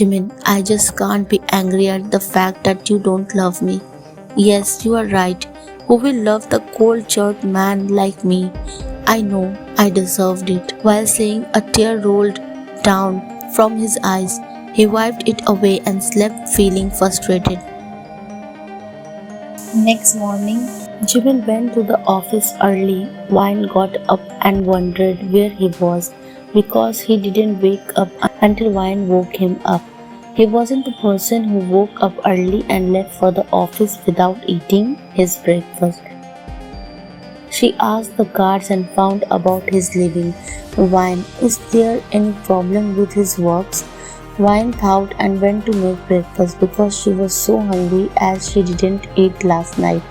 Jimin, I just can't be angry at the fact that you don't love me. Yes, you are right. Who will love the cold-church man like me? I know I deserved it. While saying, a tear rolled down from his eyes. He wiped it away and slept feeling frustrated. Next morning, Jimin went to the office early. Wine got up and wondered where he was because he didn't wake up until Wine woke him up. He wasn't the person who woke up early and left for the office without eating his breakfast. She asked the guards and found about his leaving. Wine, is there any problem with his works? Wine thought and went to make breakfast because she was so hungry as she didn't eat last night.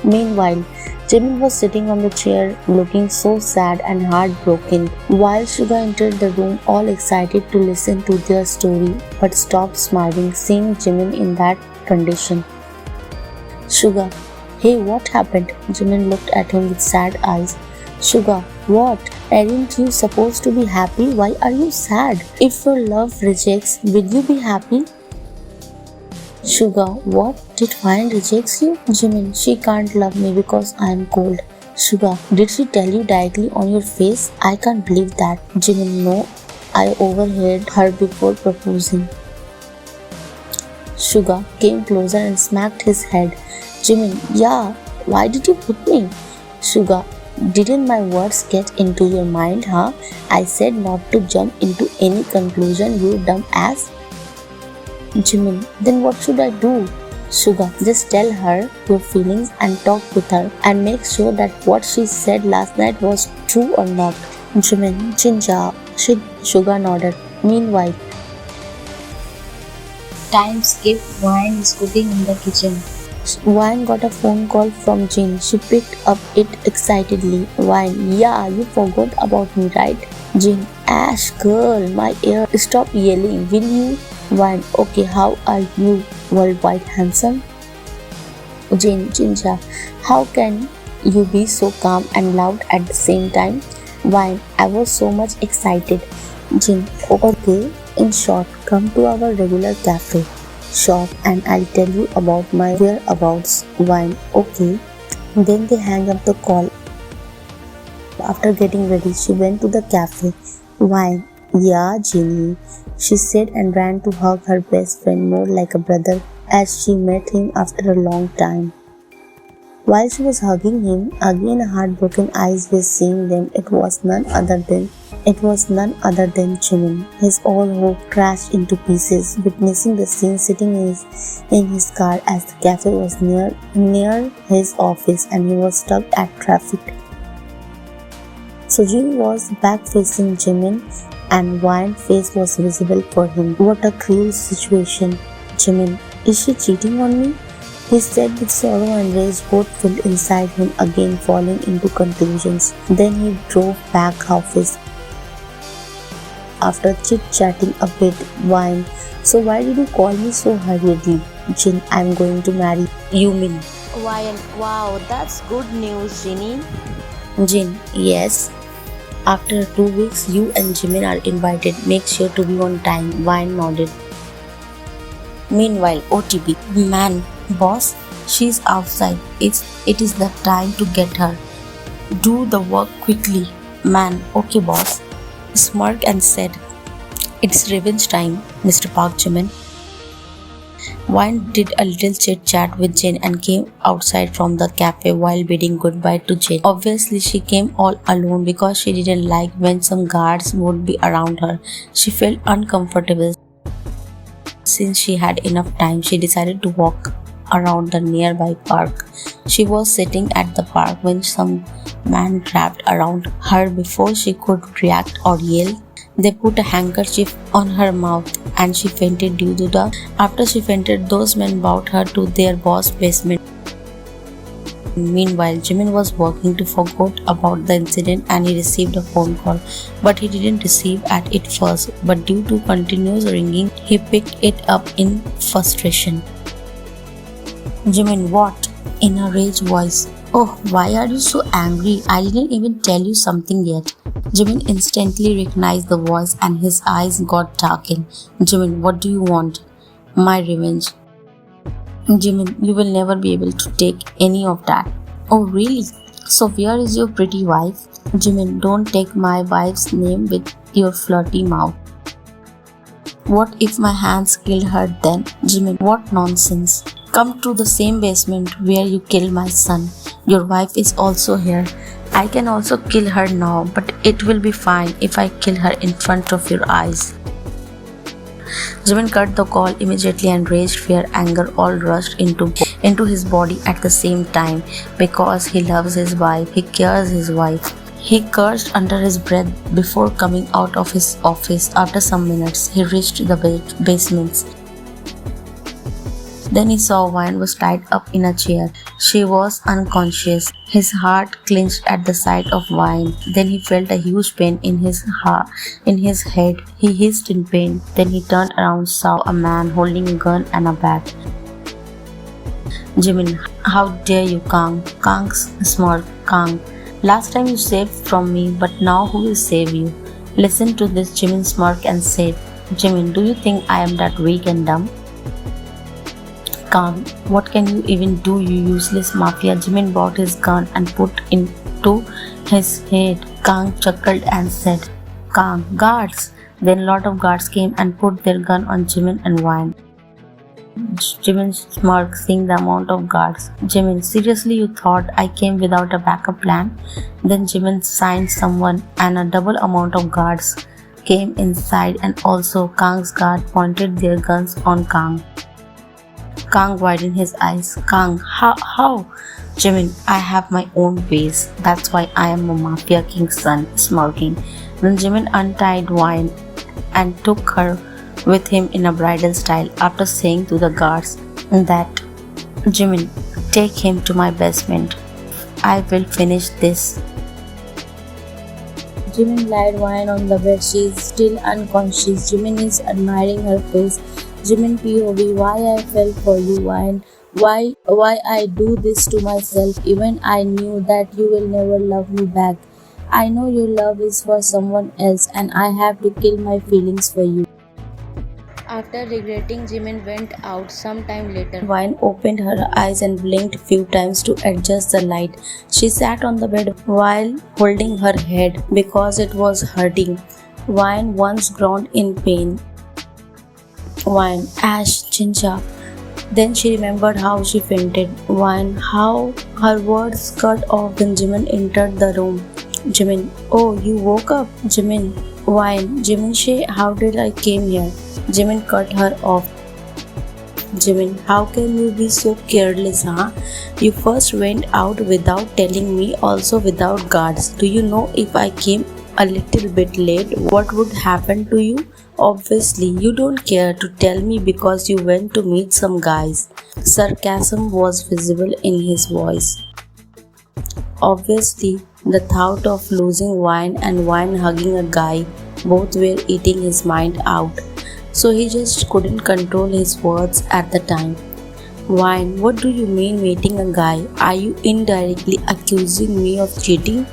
Meanwhile, Jimin was sitting on the chair looking so sad and heartbroken while Suga entered the room all excited to listen to their story but stopped smiling seeing Jimin in that condition. Suga, hey, what happened? Jimin looked at him with sad eyes. Suga, what? Aren't you supposed to be happy? Why are you sad? If your love rejects, will you be happy? Suga, what? Did Wine rejects you? Jimin, she can't love me because I am cold. Suga, did she tell you directly on your face? I can't believe that. Jimin, no. I overheard her before proposing. Suga came closer and smacked his head. Jimin, yeah, why did you hit me? Suga, didn't my words get into your mind, huh? I said not to jump into any conclusion, you dumb ass. Jimin, then what should I do? Suga, just tell her your feelings and talk with her and make sure that what she said last night was true or not. Jimin, Jinja, Suga nodded. Meanwhile, time skip. Wine is cooking in the kitchen. Wine got a phone call from Jin. She picked up it excitedly. Wine, yeah, you forgot about me, right? Jin, Ash, girl, my ear. Stop yelling, will you? Wine, okay, how are you, worldwide handsome? Jin, Jinja, how can you be so calm and loud at the same time? Wine, I was so much excited. Jin, okay, in short, come to our regular cafe shop and I'll tell you about my whereabouts. Wine, okay. Then they hang up the call. After getting ready, she went to the cafe. Wine, yeah, Jinny, she said and ran to hug her best friend more like a brother as she met him after a long time. While she was hugging him, again heartbroken eyes were seeing them. It was none other than Jimin. His all hope crashed into pieces, witnessing the scene sitting in his car as the cafe was near his office and he was stuck at traffic. Sujin was back facing Jimin and Wine's face was visible for him. What a cruel situation. Jimin, is she cheating on me? He said with sorrow and rage both filled inside him, again falling into conclusions. Then he drove back office. After chit-chatting a bit, Wine, so why did you call me so hurriedly? Jin, I'm going to marry Yumin. Wine, wow, that's good news, Jinny. Jin, yes. After 2 weeks, you and Jimin are invited. Make sure to be on time. Wine nodded. Meanwhile, OTB. Man, boss, she's outside. It is the time to get her. Do the work quickly. Man, okay boss. Smirked and said, it's revenge time, Mr. Park Jimin. Wine did a little chit-chat with Jin and came outside from the cafe while bidding goodbye to Jin. Obviously, she came all alone because she didn't like when some guards would be around her. She felt uncomfortable. Since she had enough time, she decided to walk around the nearby park. She was sitting at the park when some man wrapped around her before she could react or yell. They put a handkerchief on her mouth and she fainted due to the... After she fainted, those men brought her to their boss' basement. Meanwhile, Jimin was working to forget about the incident and he received a phone call. But he didn't receive at it first. But due to continuous ringing, he picked it up in frustration. Jimin, what? In a rage voice. Oh, why are you so angry? I didn't even tell you something yet. Jimin instantly recognized the voice and his eyes got darkened. Jimin, what do you want? My revenge. Jimin, you will never be able to take any of that. Oh, really? So, where is your pretty wife? Jimin, don't take my wife's name with your flirty mouth. What if my hands killed her then? Jimin, what nonsense. Come to the same basement where you killed my son. Your wife is also here. I can also kill her now, but it will be fine if I kill her in front of your eyes. Jimin cut the call immediately and rage, fear, anger all rushed into his body at the same time. Because he loves his wife, he cares his wife. He cursed under his breath before coming out of his office. After some minutes, he reached the basements. Then he saw Wine was tied up in a chair. She was unconscious. His heart clenched at the sight of Wine. Then he felt a huge pain in his head. He hissed in pain. Then he turned around, saw a man holding a gun and a bat. Jimin, how dare you, Kang? Kang smirked. Kang, last time you saved from me, but now who will save you? Listen to this, Jimin smirked and said, Jimin, do you think I am that weak and dumb? Kang, what can you even do, you useless mafia? Jimin brought his gun and put into his head. Kang chuckled and said, Kang, guards! Then a lot of guards came and put their gun on Jimin and Wine. Jimin smirked, seeing the amount of guards. Jimin, seriously you thought I came without a backup plan? Then Jimin signed someone and a double amount of guards came inside, and also Kang's guard pointed their guns on Kang. Kang widened his eyes. Kang, how? Jimin, I have my own ways. That's why I am a mafia king's son, smirking. Then Jimin untied Wine and took her with him in a bridal style after saying to the guards that, Jimin, take him to my basement. I will finish this. Jimin laid Wine on the bed. She is still unconscious. Jimin is admiring her face. Jimin POV, why I fell for you, Wine? Why I do this to myself? Even I knew that you will never love me back. I know your love is for someone else and I have to kill my feelings for you. After regretting, Jimin went out. Sometime later, Wine opened her eyes and blinked a few times to adjust the light. She sat on the bed while holding her head because it was hurting. Wine once groaned in pain. Wine, Ash, Chincha. Then she remembered how she fainted. Wine, how her words cut off when Jimin entered the room. Jimin, oh, you woke up? Jimin, Wine, Jimin She, how did I came here? Jimin cut her off. Jimin, how can you be so careless, huh? You first went out without telling me, also without guards. Do you know if I came a little bit late, what would happen to you? Obviously, you don't care to tell me because you went to meet some guys. Sarcasm was visible in his voice. Obviously, the thought of losing Wine and Wine hugging a guy, both were eating his mind out. So he just couldn't control his words at the time. Wine, what do you mean meeting a guy? Are you indirectly accusing me of cheating?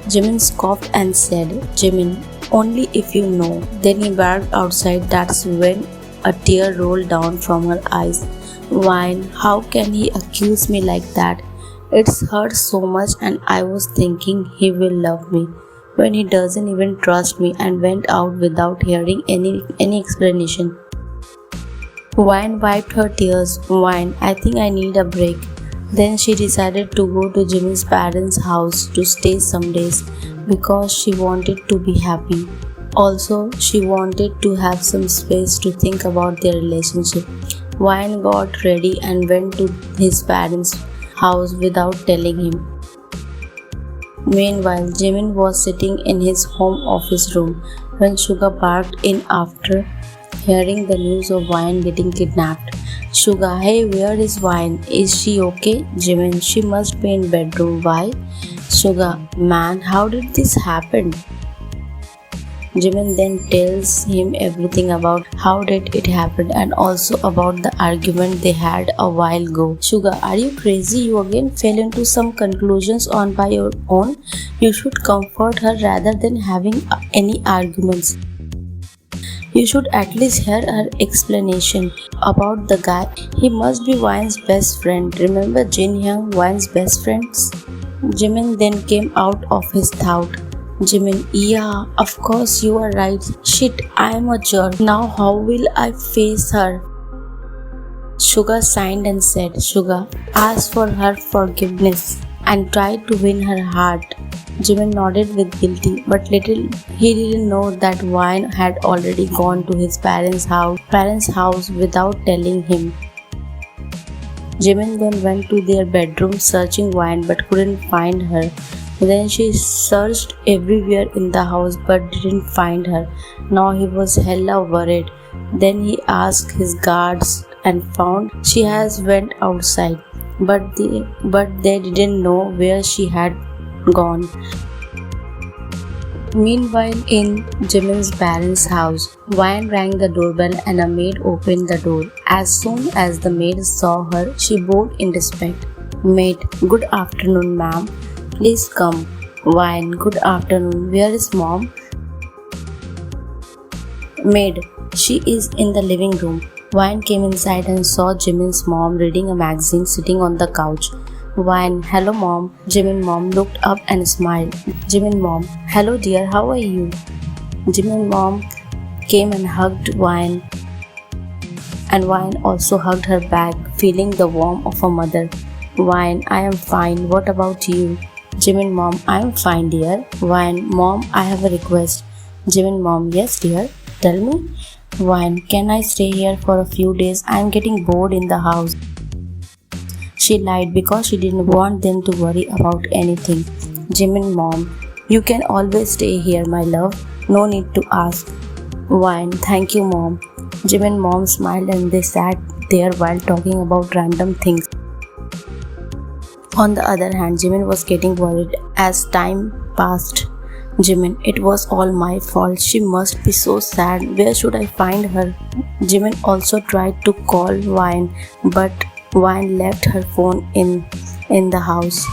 Jimin scoffed and said, Jimin, only if you know. Then he barked outside. That's when a tear rolled down from her eyes. Wine, how can he accuse me like that? It's hurt so much and I was thinking he will love me when he doesn't even trust me, and went out without hearing any explanation. Wine wiped her tears. Wine, I think I need a break. Then she decided to go to Jimin's parents' house to stay some days because she wanted to be happy. Also, she wanted to have some space to think about their relationship. Wine got ready and went to his parents' house without telling him. Meanwhile, Jimin was sitting in his home office room when Suga barked in after hearing the news of Wine getting kidnapped. Suga, hey, where is Wine? Is she okay? Jimin, she must be in bedroom. Why? Suga, man, how did this happen? Jimin then tells him everything about how did it happen and also about the argument they had a while ago. Suga, are you crazy? You again fell into some conclusions on by your own. You should comfort her rather than having any arguments. You should at least hear her explanation about the guy. He must be Wine's best friend. Remember Taehyung, Wine's best friends? Jimin then came out of his thought. Jimin, yeah, of course you are right. Shit, I am a jerk. Now how will I face her? Suga signed and said, Suga, ask for her forgiveness and tried to win her heart. Jimin nodded with guilty, but little he didn't know that Wine had already gone to his parents' house without telling him. Jimin then went to their bedroom searching Wine but couldn't find her. Then she searched everywhere in the house but didn't find her. Now he was hella worried. Then he asked his guards and found she has went outside, but they didn't know where she had gone. Meanwhile, in Jimin's parents' house, Wine rang the doorbell and a maid opened the door. As soon as the maid saw her, she bowed in respect. Maid, good afternoon, ma'am. Please come. Wine, good afternoon. Where is mom? Maid, she is in the living room. Wine came inside and saw Jimin's mom reading a magazine sitting on the couch. Wine, hello mom. Jimin mom looked up and smiled. Jimin mom, hello dear, how are you? Jimin mom came and hugged Wine, and Wine also hugged her back, feeling the warmth of a mother. Wine, I am fine. What about you? Jimin mom, I am fine dear. Wine, mom, I have a request. Jimin mom, yes dear. Tell me. Wine, can I stay here for a few days? I am getting bored in the house. She lied because she didn't want them to worry about anything. Jimin mom, you can always stay here, my love. No need to ask. Wine, thank you mom. Jimin mom smiled and they sat there while talking about random things. On the other hand, Jimin was getting worried as time passed. Jimin, it was all my fault. She must be so sad. Where should I find her? Jimin also tried to call Wine, but Wine left her phone in the house.